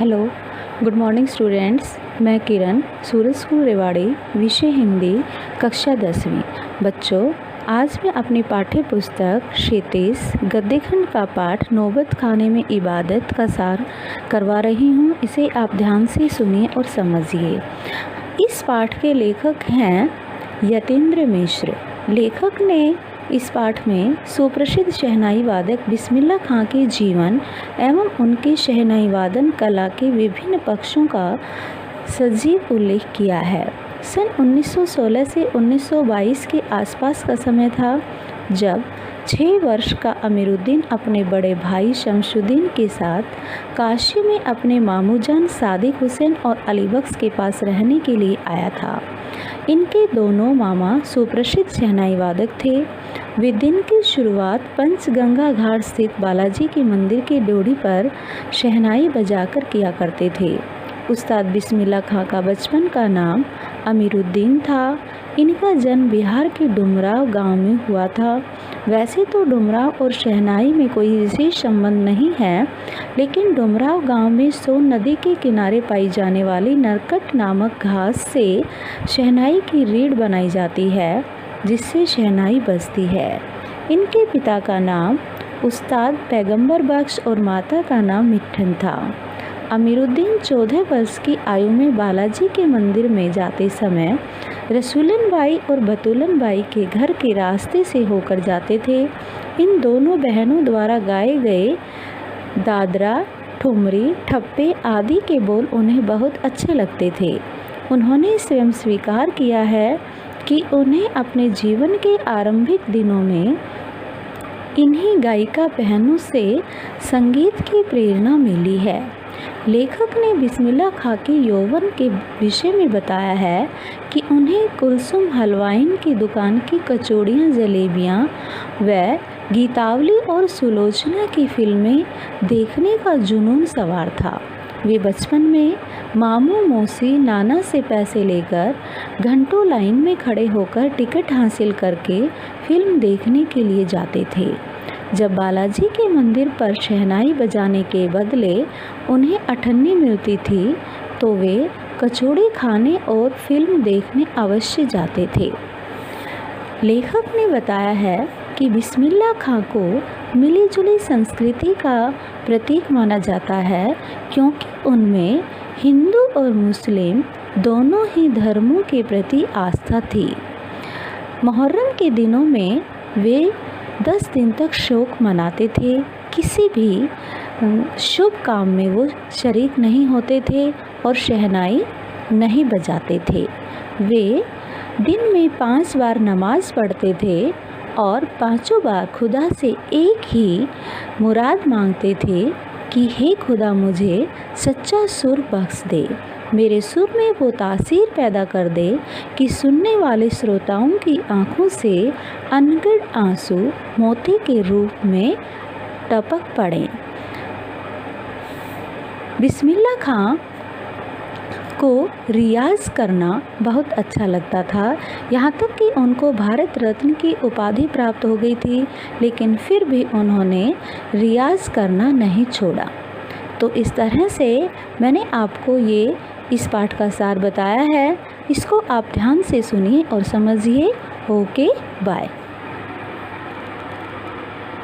Hello, good morning students. मैं किरण, सूरज school Rewari, विषय हिंदी, कक्षा 10वीं। बच्चों, आज मैं अपनी पाठ्य पुस्तक क्षितिज गद्यखंड का पाठ नौबत खाने में इबादत का सार करवा रही हूँ। इसे आप ध्यान से सुनिए और समझिए। इस पाठ के लेखक हैं यतीन्द्र मिश्र। लेखक ने इस पाठ में सुप्रसिद्ध शहनाई वादक बिस्मिल्लाह खां के जीवन एवं उनके शहनाई वादन कला के विभिन्न पक्षों का सजीव उल्लेख किया है। सन 1916 से 1922 के आसपास का समय था जब 6 वर्ष का अमीरुद्दीन अपने बड़े भाई शमशुद्दीन के साथ काशी में अपने मामूजान सादिक हुसैन और अलीबख्श के पास रहने के लिए आया था। इनके दोनों मामा सुप्रसिद्ध शहनाई वादक थे। वे दिन की शुरुआत पंचगंगा घाट स्थित बालाजी के मंदिर की ड्योढ़ी पर शहनाई बजाकर किया करते थे। उस्ताद बिस्मिल्लाह खां का बचपन का नाम अमीरुद्दीन था। इनका जन्म बिहार के डुमराव गांव में हुआ था। वैसे तो डुमराव और शहनाई में कोई विशेष संबंध नहीं है, लेकिन डुमराव गांव में सोन नदी के किनारे पाई जाने वाली नरकट नामक घास से शहनाई की रीढ़ बनाई जाती है, जिससे शहनाई बजती है। इनके पिता का नाम उस्ताद पैगंबर बख्श और माता का नाम मिट्ठन था। अमीरुद्दीन 14 वर्ष की आयु में बालाजी के मंदिर में जाते समय रसूलन बाई और बतूलन बाई के घर के रास्ते से होकर जाते थे। इन दोनों बहनों द्वारा गाए गए दादरा, ठुमरी, ठप्पे आदि के बोल उन्हें बहुत अच्छे लगते थे। उन्होंने स्वयं स्वीकार किया है कि उन्हें अपने जीवन के आरंभिक दिनों में इन्हीं गायिका बहनों से संगीत की प्रेरणा मिली है। लेखक ने बिस्मिल्लाह खां के यौवन के विषय में बताया है कि उन्हें कुलसुम हलवाइन की दुकान की कचौड़ियाँ, जलेबियाँ व गीतावली और सुलोचना की फिल्में देखने का जुनून सवार था। वे बचपन में मामू, मौसी, नाना से पैसे लेकर घंटों लाइन में खड़े होकर टिकट हासिल करके फिल्म देखने के लिए जाते थे। जब बालाजी के मंदिर पर शहनाई बजाने के बदले उन्हें अठन्नी मिलती थी, तो वे कचौड़ी खाने और फिल्म देखने अवश्य जाते थे। लेखक ने बताया है कि बिस्मिल्लाह खां को मिली जुली संस्कृति का प्रतीक माना जाता है, क्योंकि उनमें हिंदू और मुस्लिम दोनों ही धर्मों के प्रति आस्था थी। मुहर्रम के दिनों में वे 10 दिन तक शोक मनाते थे। किसी भी शुभ काम में वो शरीक नहीं होते थे और शहनाई नहीं बजाते थे। वे दिन में 5 बार नमाज पढ़ते थे और 5 बार खुदा से एक ही मुराद मांगते थे कि हे खुदा, मुझे सच्चा सुर बख्श दे, मेरे सुर में वो तासीर पैदा कर दे कि सुनने वाले श्रोताओं की आँखों से अनगिनत आंसू मोती के रूप में टपक पड़ें। बिस्मिल्लाह खां को रियाज करना बहुत अच्छा लगता था, यहाँ तक कि उनको भारत रत्न की उपाधि प्राप्त हो गई थी, लेकिन फिर भी उन्होंने रियाज करना नहीं छोड़ा। तो इस तरह से मैंने आपको इस पाठ का सार बताया है। इसको आप ध्यान से सुनिए और समझिए। Okay, bye.